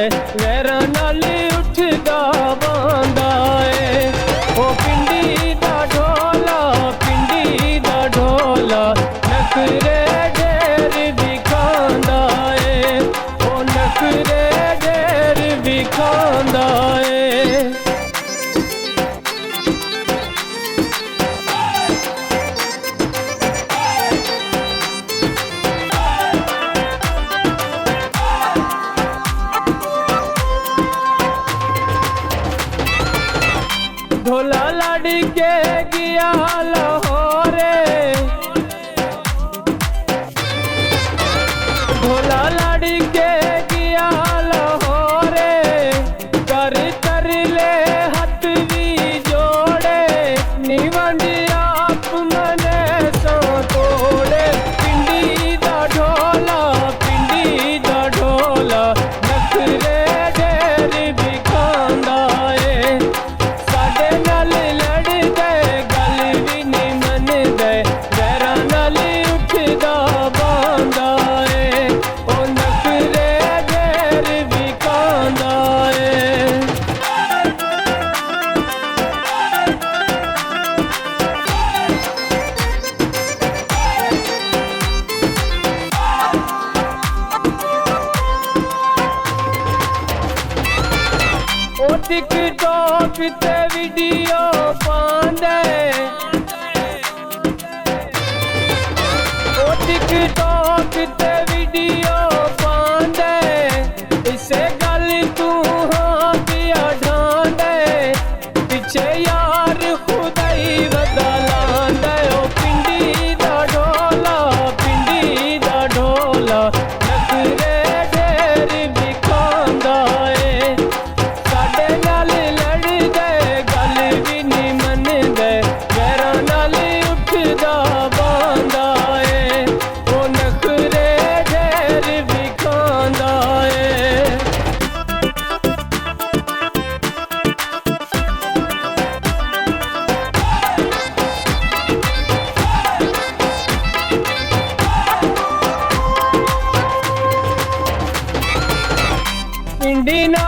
वैरां नाल उठदा बांदा ए। ओ पिंडी दा ढोला, पिंडी दा ढोला नखरे ढेर दिखांदा ए। ओ नखरे ढेर दिखांदा ए। ढोला लड़ के गया लाहौरे, ढोला लड़ के गया लाहौरे। कर कर ले हथ भी जोड़े, निवंज आप मने सो तोड़े। पिंडी दा ढोला, पिंडी दा ढोला नखरे ढेर दिखांदा ए। साडे नाल लड़दे गल भी नहीं मनदे, वैरां नाल उठदा बांदा ए। ओ नखरे ढेर दिखांदा ए। ओ टिकटॉक ते वीडियो पांदे, ओ टिकटॉक ते वीडियो पांदे। इसे गल तू हाँ पिया ढांदे, पिछे यार खुदाई वदा लांदे। ओ पिंडी दा ढोला, पिंडी दा ढोला नखरे ढेर दिखांदा ए। साडे नाल लड़दे गल भी नहीं मनदे, वैरां नाल उठदा बांदा ए। ओ नखरे ढेर दिखांदा ए। पिंडी ना